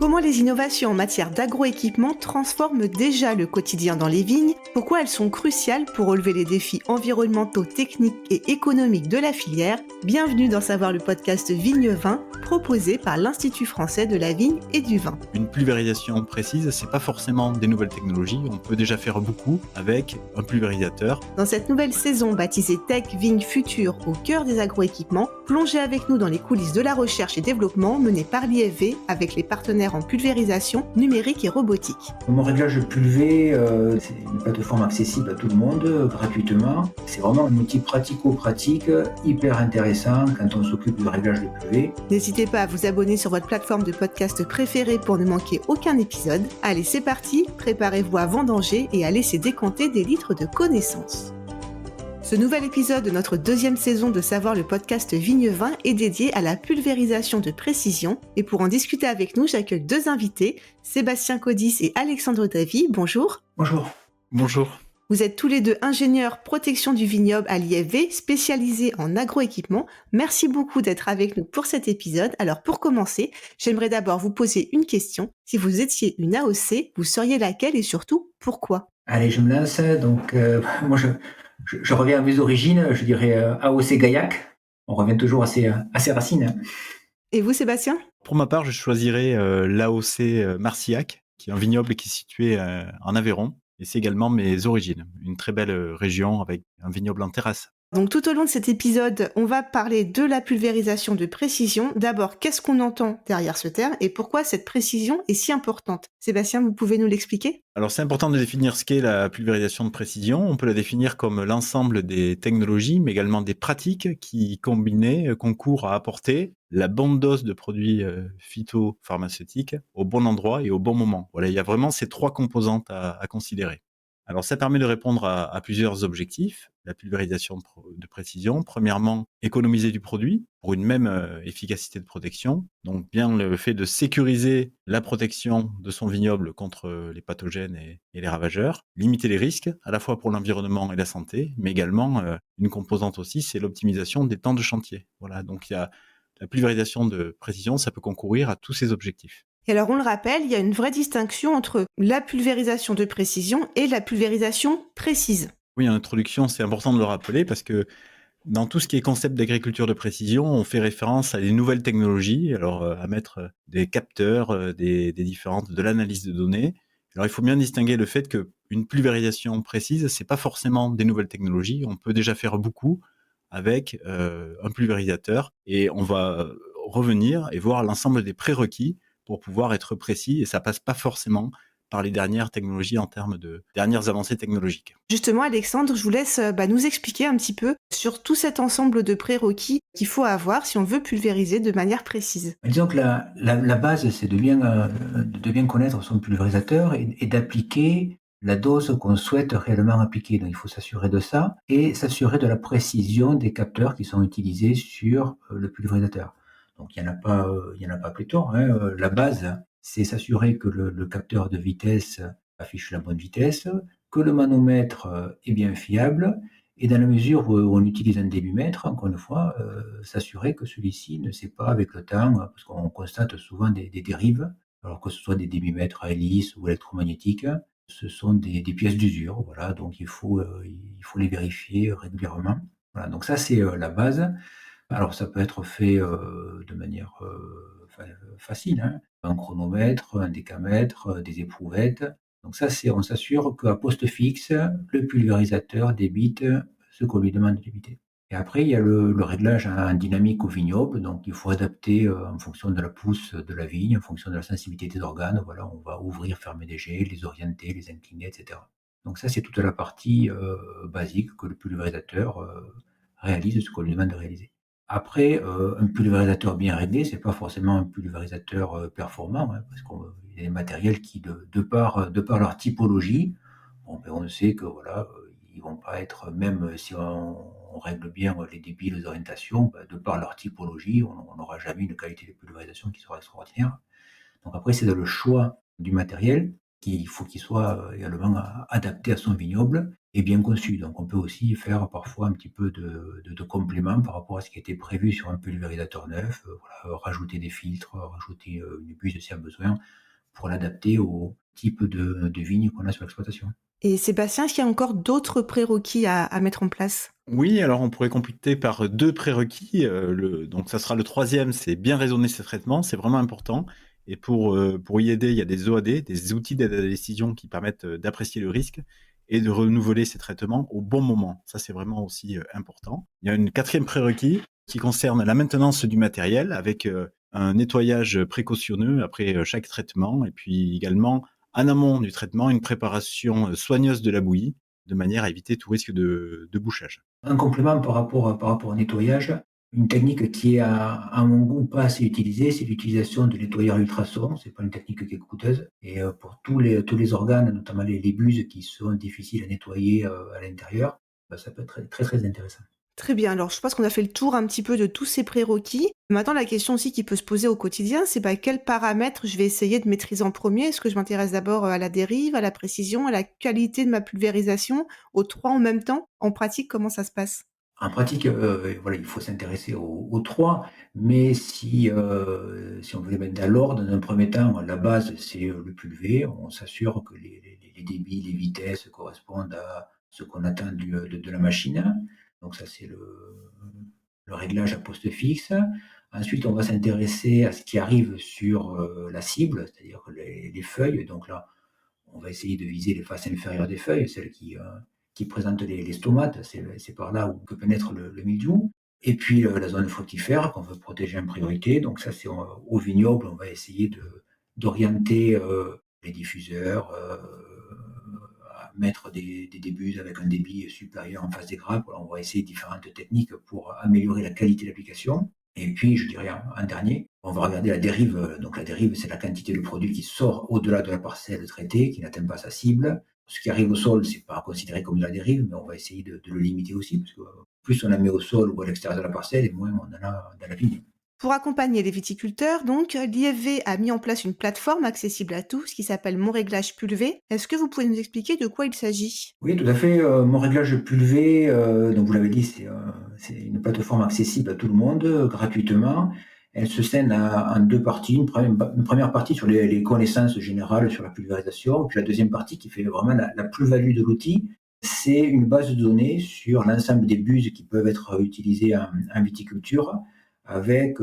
Comment les innovations en matière d'agroéquipement transforment déjà le quotidien dans les vignes? Pourquoi elles sont cruciales pour relever les défis environnementaux, techniques et économiques de la filière? Bienvenue dans Savoir le podcast Vigne Vin, proposé par l'Institut français de la vigne et du vin. Une pulvérisation précise, c'est pas forcément des nouvelles technologies, on peut déjà faire beaucoup avec un pulvérisateur. Dans cette nouvelle saison baptisée Tech Vigne Future au cœur des agroéquipements, plongez avec nous dans les coulisses de la recherche et développement menée par l'IFV avec les partenaires en pulvérisation numérique et robotique. Mon réglage pulvé, c'est une plateforme accessible à tout le monde, gratuitement. C'est vraiment un outil pratico-pratique, hyper intéressant quand on s'occupe du réglage de pulvé. N'hésitez pas à vous abonner sur votre plateforme de podcast préférée pour ne manquer aucun épisode. Allez, c'est parti, préparez-vous à vendanger et à laisser décanter des litres de connaissances. Ce nouvel épisode de notre deuxième saison de Savoir le podcast Vigne Vin est dédié à la pulvérisation de précision. Et pour en discuter avec nous, j'accueille deux invités, Sébastien Codis et Alexandre Davy. Bonjour. Bonjour. Bonjour. Vous êtes tous les deux ingénieurs protection du vignoble à l'IFV, spécialisés en agroéquipement. Merci beaucoup d'être avec nous pour cet épisode. Alors pour commencer, j'aimerais d'abord vous poser une question. Si vous étiez une AOC, vous seriez laquelle et surtout pourquoi? Allez, je me lance. Donc, moi, je reviens à mes origines, je dirais AOC Gaillac. On revient toujours à ses racines. Et vous, Sébastien? Pour ma part, je choisirais l'AOC Marcillac, qui est un vignoble qui est situé en Aveyron. Et c'est également mes origines, une très belle région avec un vignoble en terrasse. Donc tout au long de cet épisode, on va parler de la pulvérisation de précision. D'abord, qu'est-ce qu'on entend derrière ce terme et pourquoi cette précision est si importante? Sébastien, vous pouvez nous l'expliquer? Alors c'est important de définir ce qu'est la pulvérisation de précision. On peut la définir comme l'ensemble des technologies, mais également des pratiques qui, combinées, concourent à apporter la bonne dose de produits phytopharmaceutiques au bon endroit et au bon moment. Voilà, il y a vraiment ces trois composantes à considérer. Alors ça permet de répondre à plusieurs objectifs. La pulvérisation de précision, premièrement, économiser du produit pour une même efficacité de protection. Donc bien le fait de sécuriser la protection de son vignoble contre les pathogènes et les ravageurs, limiter les risques à la fois pour l'environnement et la santé, mais également une composante aussi, c'est l'optimisation des temps de chantier. Voilà, donc il y a la pulvérisation de précision, ça peut concourir à tous ces objectifs. Et alors on le rappelle, il y a une vraie distinction entre la pulvérisation de précision et la pulvérisation précise. Oui, en introduction, c'est important de le rappeler parce que dans tout ce qui est concept d'agriculture de précision, on fait référence à des nouvelles technologies, alors à mettre des capteurs, des différentes, de l'analyse de données. Alors il faut bien distinguer le fait qu'une pulvérisation précise, c'est pas forcément des nouvelles technologies. On peut déjà faire beaucoup avec un pulvérisateur et on va revenir et voir l'ensemble des prérequis pour pouvoir être précis et ça passe pas forcément par les dernières technologies en termes de dernières avancées technologiques. Justement, Alexandre, je vous laisse nous expliquer un petit peu sur tout cet ensemble de prérequis qu'il faut avoir si on veut pulvériser de manière précise. Disons que la base, c'est de bien connaître son pulvérisateur et d'appliquer la dose qu'on souhaite réellement appliquer. Donc il faut s'assurer de ça et s'assurer de la précision des capteurs qui sont utilisés sur le pulvérisateur. Donc il y en a pas pléthore, hein. La base, c'est s'assurer que le capteur de vitesse affiche la bonne vitesse, que le manomètre est bien fiable et dans la mesure où on utilise un débitmètre, encore une fois, s'assurer que celui-ci ne s'est pas avec le temps, parce qu'on constate souvent des dérives, alors que ce soit des débitmètres à hélice ou électromagnétiques, ce sont des pièces d'usure, voilà, donc il faut les vérifier régulièrement. Voilà, donc ça c'est la base. Alors ça peut être fait de manière facile, hein. Un chronomètre, un décamètre, des éprouvettes. Donc ça, on s'assure qu'à poste fixe, le pulvérisateur débite ce qu'on lui demande de débiter. Et après, il y a le réglage en dynamique au vignoble. Donc il faut adapter en fonction de la pousse de la vigne, en fonction de la sensibilité des organes. Voilà, on va ouvrir, fermer des jets, les orienter, les incliner, etc. Donc ça, c'est toute la partie basique que le pulvérisateur réalise ce qu'on lui demande de réaliser. Après, un pulvérisateur bien réglé, c'est pas forcément un pulvérisateur performant, hein, parce qu'il y a des matériels qui, de par leur typologie, bon, ben, on sait que voilà, ils vont pas être, même si on règle bien les débits, les orientations, ben, de par leur typologie, on n'aura jamais une qualité de pulvérisation qui sera extraordinaire. Donc après, c'est dans le choix du matériel. qu'il faut qu'il soit également adapté à son vignoble et bien conçu. Donc on peut aussi faire parfois un petit peu de complément par rapport à ce qui était prévu sur un pulvérisateur neuf, voilà, rajouter des filtres, rajouter une buse s'il y a besoin, pour l'adapter au type de vigne qu'on a sur l'exploitation. Et Sébastien, est-ce qu'il y a encore d'autres prérequis à mettre en place? Oui, alors on pourrait compléter par 2 prérequis, donc ça sera le troisième, c'est bien raisonner ses traitements, c'est vraiment important et pour y aider, il y a des OAD, des outils d'aide à la décision qui permettent, d'apprécier le risque et de renouveler ces traitements au bon moment. Ça, c'est vraiment aussi, important. Il y a une quatrième prérequis qui concerne la maintenance du matériel avec, un nettoyage précautionneux après, chaque traitement et puis également, en amont du traitement, une préparation, soigneuse de la bouillie, de manière à éviter tout risque de bouchage. Un complément par rapport au nettoyage, une technique qui est à mon goût pas assez utilisée, c'est l'utilisation de nettoyeurs ultrasons. C'est pas une technique qui est coûteuse et pour tous les organes, notamment les buses qui sont difficiles à nettoyer, à l'intérieur, ça peut être très, très, très intéressant. Très bien, alors je pense qu'on a fait le tour un petit peu de tous ces prérequis. Maintenant, la question aussi qui peut se poser au quotidien, c'est quels paramètres je vais essayer de maîtriser en premier. Est-ce que je m'intéresse d'abord à la dérive, à la précision, à la qualité de ma pulvérisation, aux trois en même temps? En pratique, comment ça se passe? En pratique, voilà, il faut s'intéresser aux 3, mais si on veut les mettre dans l'ordre, dans un premier temps, la base, c'est, le pulvé. On s'assure que les débits, les vitesses correspondent à ce qu'on attend de la machine. Donc ça, c'est le réglage à poste fixe. Ensuite, on va s'intéresser à ce qui arrive sur, la cible, c'est-à-dire les feuilles. Donc là, on va essayer de viser les faces inférieures des feuilles, celles qui présentent les stomates, c'est par là où peut pénétrer le mildiou. Et puis la zone fructifère qu'on veut protéger en priorité. Donc ça, c'est au vignoble, on va essayer d'orienter les diffuseurs, à mettre des buses avec un débit supérieur en face des grappes. Voilà, on va essayer différentes techniques pour améliorer la qualité d'application. Et puis, je dirais en dernier, on va regarder la dérive. Donc la dérive, c'est la quantité de produit qui sort au-delà de la parcelle traitée, qui n'atteint pas sa cible. Ce qui arrive au sol, c'est pas considéré comme de la dérive, mais on va essayer de le limiter aussi, parce que plus on en met au sol ou à l'extérieur de la parcelle, et moins on en a dans la vigne. Pour accompagner les viticulteurs, donc, l'IFV a mis en place une plateforme accessible à tous qui s'appelle Mon Réglage Pulvé. Est-ce que vous pouvez nous expliquer de quoi il s'agit? Oui, tout à fait. Mon réglage pulvé, donc vous l'avez dit, c'est une plateforme accessible à tout le monde, gratuitement. Elle se scinde en 2 parties. Une première partie sur les connaissances générales sur la pulvérisation, puis la deuxième partie qui fait vraiment la plus-value de l'outil. C'est une base de données sur l'ensemble des buses qui peuvent être utilisées en viticulture, avec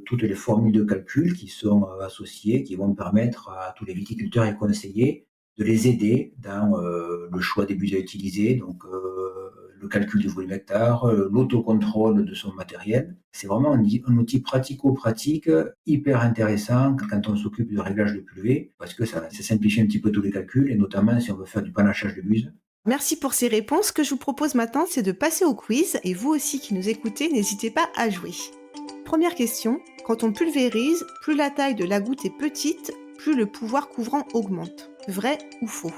toutes les formules de calcul qui sont associées, qui vont permettre à tous les viticulteurs et conseillers de les aider dans le choix des buts à utiliser, donc le calcul du volume hectare, l'autocontrôle de son matériel. C'est vraiment un outil pratico-pratique hyper intéressant quand on s'occupe du réglage de pulvé, parce que ça simplifie un petit peu tous les calculs, et notamment si on veut faire du panachage de buse. Merci pour ces réponses. Ce que je vous propose maintenant, c'est de passer au quiz. Et vous aussi qui nous écoutez, n'hésitez pas à jouer. Première question. Quand on pulvérise, plus la taille de la goutte est petite, plus le pouvoir couvrant augmente. Vrai ou faux?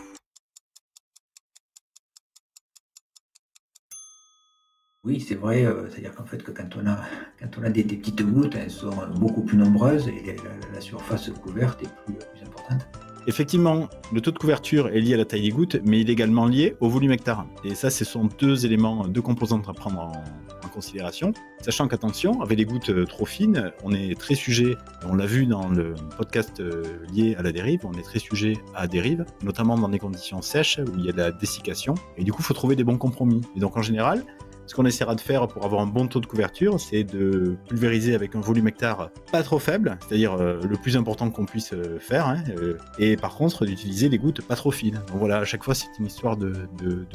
Oui, c'est vrai, c'est-à-dire qu'en fait, quand on a des petites gouttes, elles sont beaucoup plus nombreuses et la surface couverte est plus importante. Effectivement, le taux de couverture est lié à la taille des gouttes, mais il est également lié au volume hectare. Et ça, ce sont 2 éléments, 2 composantes à prendre en considération. Sachant qu'attention, avec les gouttes trop fines, on est très sujet, on l'a vu dans le podcast lié à la dérive, on est très sujet à la dérive, notamment dans des conditions sèches où il y a de la dessiccation. Et du coup, il faut trouver des bons compromis. Et donc en général, ce qu'on essaiera de faire pour avoir un bon taux de couverture, c'est de pulvériser avec un volume hectare pas trop faible, c'est-à-dire le plus important qu'on puisse faire, hein, et par contre d'utiliser des gouttes pas trop fines. Donc voilà, à chaque fois c'est une histoire de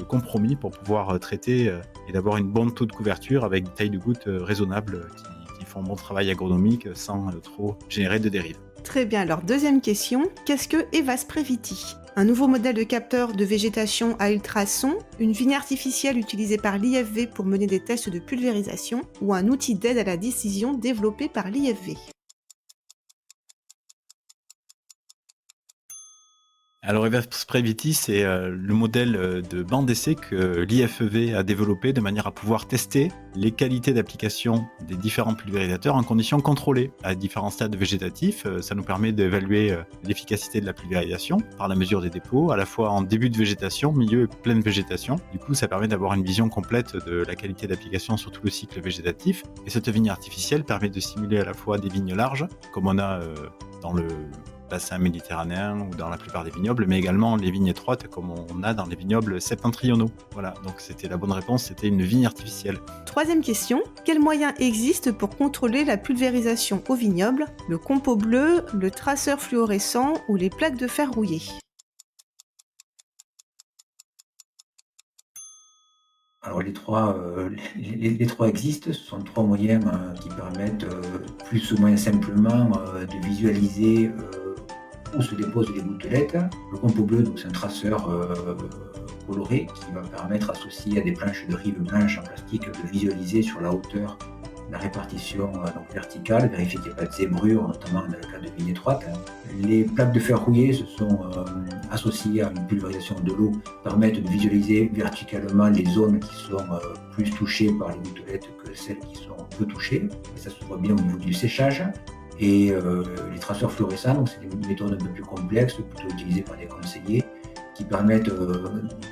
compromis pour pouvoir traiter et d'avoir une bonne taux de couverture avec des tailles de gouttes raisonnables qui font un bon travail agronomique sans trop générer de dérives. Très bien, alors deuxième question, qu'est-ce que Evas Previti? Un nouveau modèle de capteur de végétation à ultrasons, une vigne artificielle utilisée par l'IFV pour mener des tests de pulvérisation ou un outil d'aide à la décision développé par l'IFV? Alors Reverse Previty, c'est le modèle de bande d'essai que l'IFEV a développé de manière à pouvoir tester les qualités d'application des différents pulvérisateurs en conditions contrôlées à différents stades végétatifs. Ça nous permet d'évaluer l'efficacité de la pulvérisation par la mesure des dépôts, à la fois en début de végétation, milieu et pleine végétation. Du coup, ça permet d'avoir une vision complète de la qualité d'application sur tout le cycle végétatif. Et cette vigne artificielle permet de simuler à la fois des vignes larges, comme on a dans le bassin méditerranéen ou dans la plupart des vignobles, mais également les vignes étroites comme on a dans les vignobles septentrionaux. Voilà, donc c'était la bonne réponse, c'était une vigne artificielle. Troisième question, quels moyens existent pour contrôler la pulvérisation au vignoble? Le compo bleu, le traceur fluorescent ou les plaques de fer rouillées? Alors les trois existent, ce sont trois moyens qui permettent plus ou moins simplement de visualiser où se déposent les gouttelettes. Le compo bleu, donc c'est un traceur coloré qui va permettre, associé à des planches de rive blanche en plastique, de visualiser sur la hauteur la répartition donc verticale, vérifier qu'il n'y a pas de zébrure, notamment dans le cas de vignes étroites. Les plaques de fer rouillé se sont associées à une pulvérisation de l'eau, permettent de visualiser verticalement les zones qui sont plus touchées par les gouttelettes que celles qui sont peu touchées. Et ça se voit bien au niveau du séchage. Et les traceurs fluorescents, donc c'est des méthodes un peu plus complexes, plutôt utilisées par des conseillers, qui permettent,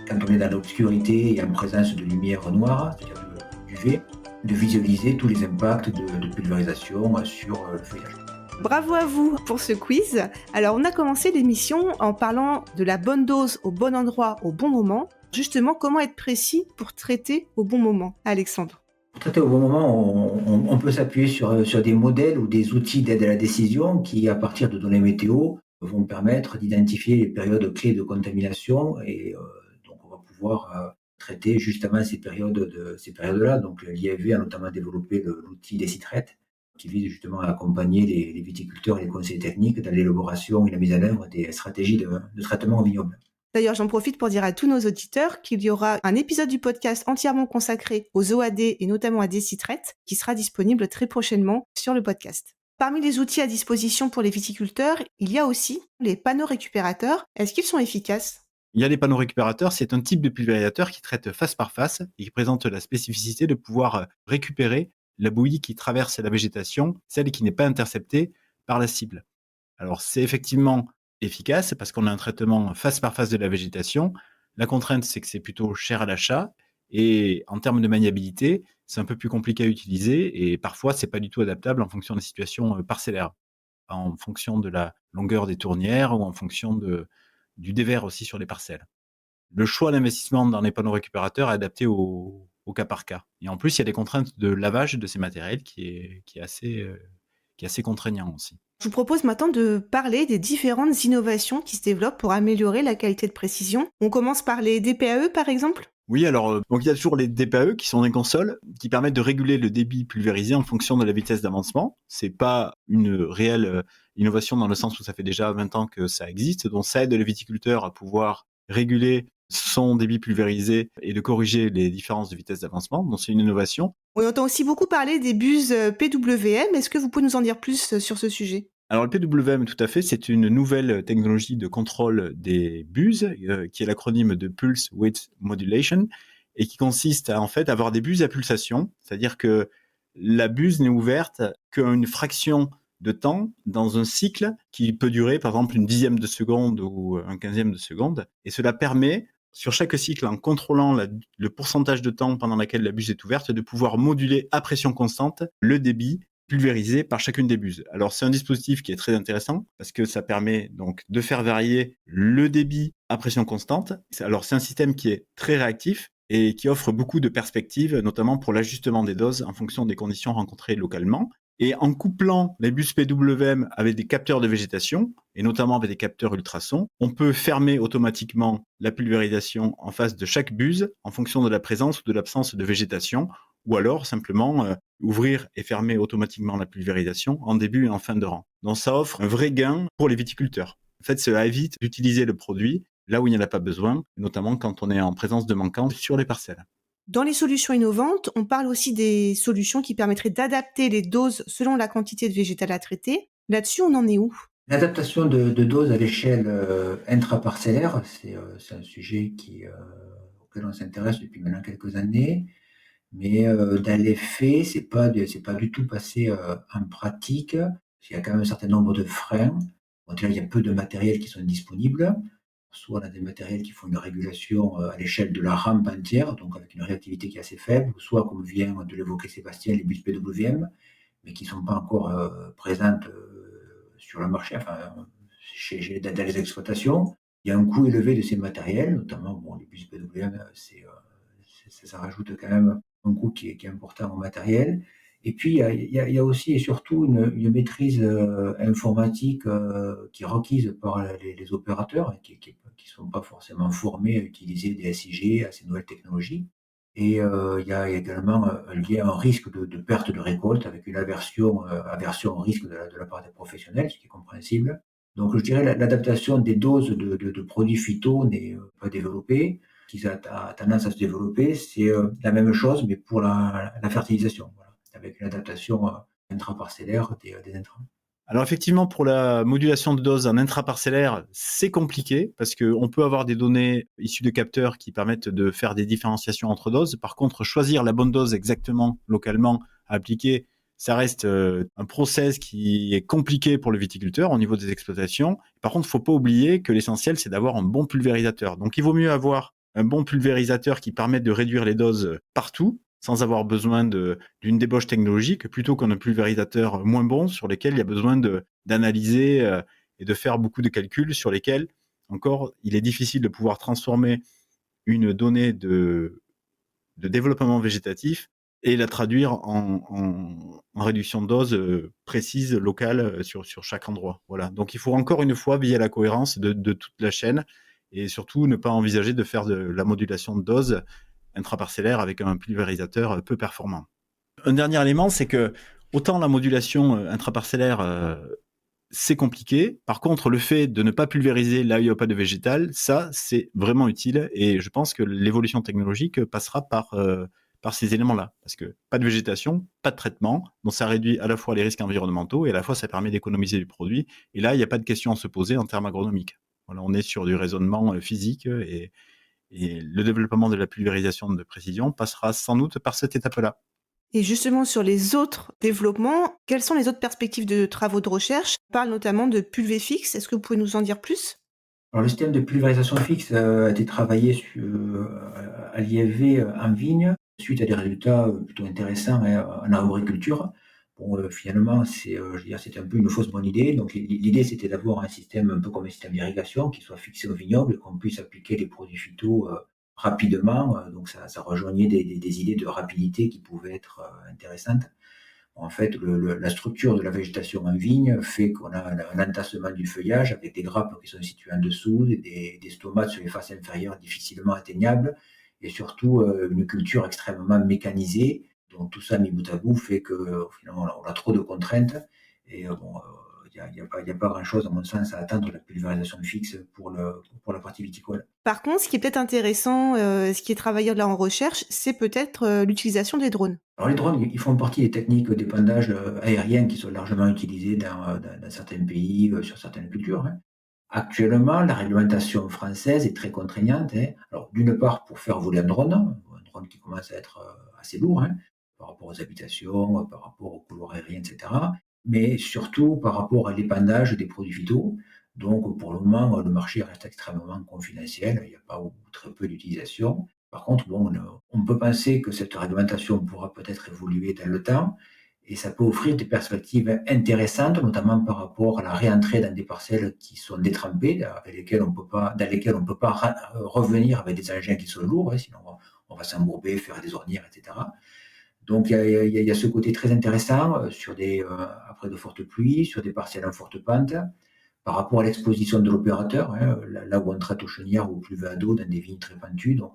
quand on est dans l'obscurité et en présence de lumière noire, c'est-à-dire d'UV, de visualiser tous les impacts de pulvérisation sur le feuillage. Bravo à vous pour ce quiz. Alors on a commencé l'émission en parlant de la bonne dose au bon endroit au bon moment. Justement, comment être précis pour traiter au bon moment, Alexandre? Pour traiter au bon moment, on peut s'appuyer sur des modèles ou des outils d'aide à la décision qui, à partir de données météo, vont permettre d'identifier les périodes clés de contamination et donc on va pouvoir traiter justement ces périodes-là. Donc l'IFV a notamment développé l'outil Décitret qui vise justement à accompagner les viticulteurs et les conseillers techniques dans l'élaboration et la mise en œuvre des stratégies de traitement au vignoble. D'ailleurs, j'en profite pour dire à tous nos auditeurs qu'il y aura un épisode du podcast entièrement consacré aux OAD et notamment à Décitret qui sera disponible très prochainement sur le podcast. Parmi les outils à disposition pour les viticulteurs, il y a aussi les panneaux récupérateurs. Est-ce qu'ils sont efficaces? Il y a les panneaux récupérateurs, c'est un type de pulvérisateur qui traite face par face et qui présente la spécificité de pouvoir récupérer la bouillie qui traverse la végétation, celle qui n'est pas interceptée par la cible. Alors c'est effectivement efficace parce qu'on a un traitement face par face de la végétation. La contrainte, c'est que c'est plutôt cher à l'achat et en termes de maniabilité, c'est un peu plus compliqué à utiliser et parfois c'est pas du tout adaptable en fonction des situations parcellaires, en fonction de la longueur des tournières ou en fonction du dévers aussi sur les parcelles. Le choix d'investissement dans les panneaux récupérateurs est adapté au cas par cas. Et en plus, il y a des contraintes de lavage de ces matériels qui est assez contraignant aussi. Je vous propose maintenant de parler des différentes innovations qui se développent pour améliorer la qualité de précision. On commence par les DPAE par exemple? Oui, alors donc il y a toujours les DPAE qui sont des consoles qui permettent de réguler le débit pulvérisé en fonction de la vitesse d'avancement. C'est pas une réelle innovation dans le sens où ça fait déjà 20 ans que ça existe, donc ça aide le viticulteur à pouvoir réguler son débit pulvérisé et de corriger les différences de vitesse d'avancement. Donc c'est une innovation. On entend aussi beaucoup parler des buses PWM. Est-ce que vous pouvez nous en dire plus sur ce sujet? Alors le PWM, tout à fait, c'est une nouvelle technologie de contrôle des buses, qui est l'acronyme de Pulse Width Modulation, et qui consiste à en fait avoir des buses à pulsation, c'est-à-dire que la buse n'est ouverte qu'une fraction de temps dans un cycle qui peut durer par exemple une dixième de seconde ou un quinzième de seconde, et cela permet sur chaque cycle, en contrôlant le pourcentage de temps pendant lequel la buse est ouverte, de pouvoir moduler à pression constante le débit pulvérisé par chacune des buses. Alors c'est un dispositif qui est très intéressant parce que ça permet donc de faire varier le débit à pression constante. Alors c'est un système qui est très réactif et qui offre beaucoup de perspectives, notamment pour l'ajustement des doses en fonction des conditions rencontrées localement. Et en couplant les bus PWM avec des capteurs de végétation, et notamment avec des capteurs ultrasons, on peut fermer automatiquement la pulvérisation en face de chaque buse en fonction de la présence ou de l'absence de végétation, ou alors simplement ouvrir et fermer automatiquement la pulvérisation en début et en fin de rang. Donc ça offre un vrai gain pour les viticulteurs. En fait, cela évite d'utiliser le produit là où il n'y en a pas besoin, notamment quand on est en présence de manquants sur les parcelles. Dans les solutions innovantes, on parle aussi des solutions qui permettraient d'adapter les doses selon la quantité de végétal à traiter. Là-dessus, on en est où? L'adaptation de doses à l'échelle intraparcellaire, c'est un sujet auquel on s'intéresse depuis maintenant quelques années. Mais dans les faits, c'est pas du tout passé en pratique. Il y a quand même un certain nombre de freins. Bon, déjà, il y a peu de matériel qui sont disponibles. Soit on a des matériels qui font une régulation à l'échelle de la rampe entière, donc avec une réactivité qui est assez faible, soit, comme vient de l'évoquer Sébastien, les bus PWM, mais qui ne sont pas encore présentes sur le marché, enfin, dans les exploitations. Il y a un coût élevé de ces matériels, notamment bon, les bus PWM, ça rajoute quand même un coût qui est important en matériel. Et puis, il y a aussi et surtout une maîtrise informatique qui est requise par les opérateurs, qui ne sont pas forcément formés à utiliser des SIG, à ces nouvelles technologies. Et il y a également un lien, un risque de perte de récolte avec une aversion au risque de la part des professionnels, ce qui est compréhensible. Donc je dirais l'adaptation des doses de produits phyto n'est pas développée. Ce qui a tendance à se développer, c'est la même chose, mais pour la fertilisation, voilà, avec une adaptation intraparcellaire des intrants. Alors effectivement, pour la modulation de dose en intraparcellaire, c'est compliqué parce qu'on peut avoir des données issues de capteurs qui permettent de faire des différenciations entre doses. Par contre, choisir la bonne dose exactement, localement, à appliquer, ça reste un process qui est compliqué pour le viticulteur au niveau des exploitations. Par contre, il ne faut pas oublier que l'essentiel, c'est d'avoir un bon pulvérisateur. Donc il vaut mieux avoir un bon pulvérisateur qui permette de réduire les doses partout, sans avoir besoin d'une débauche technologique, plutôt qu'un pulvérisateur moins bon sur lesquels il y a besoin d'analyser et de faire beaucoup de calculs sur lesquels, encore, il est difficile de pouvoir transformer une donnée de développement végétatif et la traduire en réduction de dose précise, locale, sur chaque endroit. Voilà. Donc il faut encore une fois veiller à la cohérence de toute la chaîne et surtout ne pas envisager de faire de la modulation de dose intraparcellaire avec un pulvérisateur peu performant. Un dernier élément, c'est que autant la modulation intraparcellaire, c'est compliqué. Par contre, le fait de ne pas pulvériser là où il n'y a pas de végétal, ça, c'est vraiment utile. Et je pense que l'évolution technologique passera par ces éléments-là. Parce que pas de végétation, pas de traitement. Donc ça réduit à la fois les risques environnementaux et à la fois ça permet d'économiser du produit. Et là, il n'y a pas de question à se poser en termes agronomiques. Voilà, on est sur du raisonnement physique et le développement de la pulvérisation de précision passera sans doute par cette étape-là. Et justement, sur les autres développements, quelles sont les autres perspectives de travaux de recherche? On parle notamment de pulvé fixe. Est-ce que vous pouvez nous en dire plus? Alors le système de pulvérisation fixe a été travaillé à l'IFV en vigne, suite à des résultats plutôt intéressants en arboriculture. Bon, finalement, je veux dire, c'était un peu une fausse bonne idée. Donc l'idée, c'était d'avoir un système un peu comme un système d'irrigation qui soit fixé au vignoble, qu'on puisse appliquer les produits phyto rapidement. Donc ça rejoignait des idées de rapidité qui pouvaient être intéressantes. En fait, la structure de la végétation en vigne fait qu'on a un entassement du feuillage avec des grappes qui sont situées en dessous, des stomates sur les faces inférieures difficilement atteignables et surtout une culture extrêmement mécanisée. Donc tout ça mis bout à bout fait que finalement on a trop de contraintes et il n'y a pas grand-chose, à mon sens, à attendre de la pulvérisation fixe pour la partie viticole. Par contre, ce qui est peut-être intéressant, ce qui est travaillé là en recherche, c'est peut-être l'utilisation des drones. Alors les drones, ils font partie des techniques d'épandage aérien qui sont largement utilisées dans certains pays, sur certaines cultures, hein. Actuellement, la réglementation française est très contraignante, hein. Alors d'une part pour faire voler un drone qui commence à être assez lourd, hein, par rapport aux habitations, par rapport aux couloirs aériens, et cetera. Mais surtout par rapport à l'épandage des produits phyto. Donc pour le moment, le marché reste extrêmement confidentiel, il n'y a pas ou très peu d'utilisation. Par contre, bon, on peut penser que cette réglementation pourra peut-être évoluer dans le temps et ça peut offrir des perspectives intéressantes, notamment par rapport à la réentrée dans des parcelles qui sont détrempées, dans lesquelles on ne peut pas revenir avec des engins qui sont lourds, hein, sinon on va s'embourber, faire des ornières, etc. Donc il y a ce côté très intéressant après de fortes pluies, sur des parcelles en forte pente, par rapport à l'exposition de l'opérateur, hein, là où on traite aux chenillères ou au pluvieux à dos dans des vignes très pentues. Donc,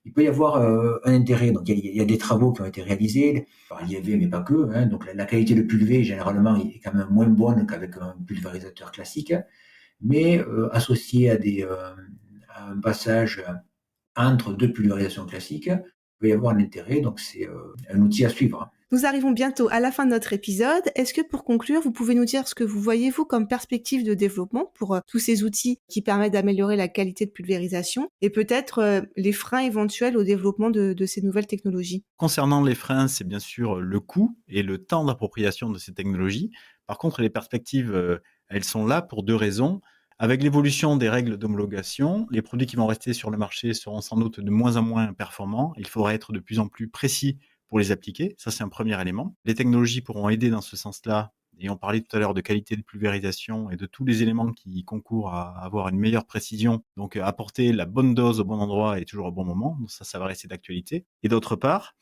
il peut y avoir un intérêt. Donc, il y a des travaux qui ont été réalisés par l'IFV, mais pas que, hein. Donc, la qualité de pulvé, généralement, est quand même moins bonne qu'avec un pulvérisateur classique, mais associé à un passage entre deux pulvérisations classiques, il peut y avoir un intérêt. Donc, c'est un outil à suivre. Nous arrivons bientôt à la fin de notre épisode. Est-ce que pour conclure, vous pouvez nous dire ce que vous voyez, vous, comme perspective de développement pour tous ces outils qui permettent d'améliorer la qualité de pulvérisation et peut-être les freins éventuels au développement de ces nouvelles technologies? Concernant les freins, c'est bien sûr le coût et le temps d'appropriation de ces technologies. Par contre, les perspectives, elles sont là pour 2 raisons. Avec l'évolution des règles d'homologation, les produits qui vont rester sur le marché seront sans doute de moins en moins performants. Il faudra être de plus en plus précis pour les appliquer. Ça, c'est un premier élément. Les technologies pourront aider dans ce sens-là. Et on parlait tout à l'heure de qualité de pulvérisation et de tous les éléments qui concourent à avoir une meilleure précision. Donc, apporter la bonne dose au bon endroit et toujours au bon moment. Donc ça va rester d'actualité. Et d'autre part,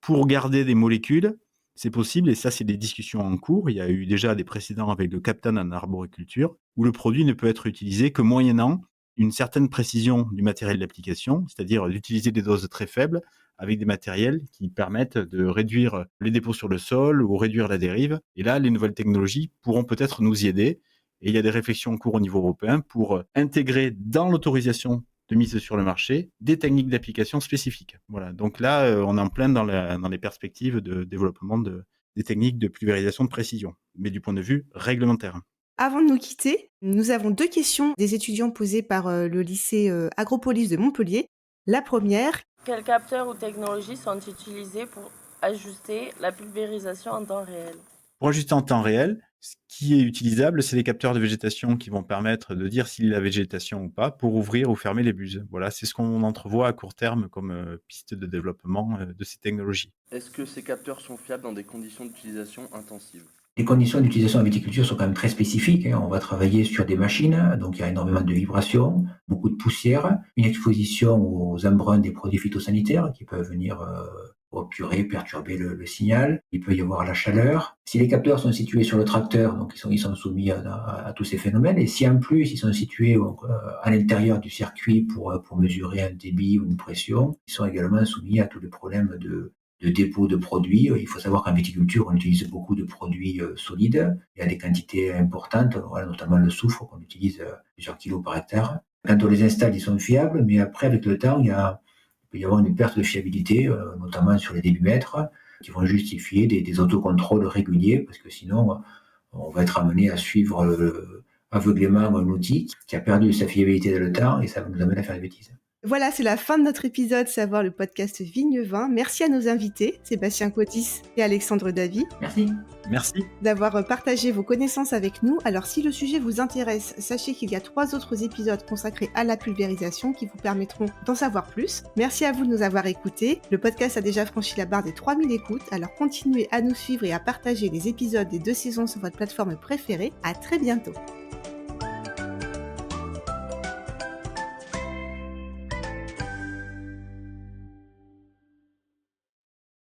pour garder des molécules, c'est possible, et ça, c'est des discussions en cours. Il y a eu déjà des précédents avec le Captan en arboriculture, où le produit ne peut être utilisé que moyennant une certaine précision du matériel d'application, c'est-à-dire d'utiliser des doses très faibles avec des matériels qui permettent de réduire les dépôts sur le sol ou réduire la dérive. Et là, les nouvelles technologies pourront peut-être nous y aider. Et il y a des réflexions en cours au niveau européen pour intégrer dans l'autorisation de mise sur le marché des techniques d'application spécifiques. Voilà. Donc là, on est en plein dans les perspectives de développement des techniques de pulvérisation de précision, mais du point de vue réglementaire. Avant de nous quitter, nous avons 2 questions des étudiants posées par le lycée Agropolis de Montpellier. La première: quels capteurs ou technologies sont utilisés pour ajuster la pulvérisation en temps réel? Pour ajuster en temps réel, ce qui est utilisable, c'est les capteurs de végétation qui vont permettre de dire s'il y a végétation ou pas pour ouvrir ou fermer les buses. Voilà, c'est ce qu'on entrevoit à court terme comme piste de développement de ces technologies. Est-ce que ces capteurs sont fiables dans des conditions d'utilisation intensives? Les conditions d'utilisation en viticulture sont quand même très spécifiques. On va travailler sur des machines, donc il y a énormément de vibrations, beaucoup de poussière, une exposition aux embruns des produits phytosanitaires qui peuvent venir obturer, perturber le signal. Il peut y avoir la chaleur. Si les capteurs sont situés sur le tracteur, donc ils sont soumis à tous ces phénomènes. Et si en plus ils sont situés à l'intérieur du circuit pour mesurer un débit ou une pression, ils sont également soumis à tous les problèmes de dépôt de produits. Il faut savoir qu'en viticulture, on utilise beaucoup de produits solides. Il y a des quantités importantes, notamment le soufre qu'on utilise plusieurs kilos par hectare. Quand on les installe, ils sont fiables, mais après, avec le temps, il peut y avoir une perte de fiabilité, notamment sur les débitmètres, qui vont justifier des autocontrôles réguliers, parce que sinon, on va être amené à suivre aveuglément un outil qui a perdu sa fiabilité dans le temps, et ça nous amène à faire des bêtises. Voilà, c'est la fin de notre épisode Savoir le podcast Vigne-Vin. Merci à nos invités, Sébastien Cotis et Alexandre Davy. Merci D'avoir partagé vos connaissances avec nous. Alors si le sujet vous intéresse, sachez qu'il y a 3 autres épisodes consacrés à la pulvérisation qui vous permettront d'en savoir plus. Merci à vous de nous avoir écoutés. Le podcast a déjà franchi la barre des 3000 écoutes, alors continuez à nous suivre et à partager les épisodes des 2 saisons sur votre plateforme préférée. À très bientôt.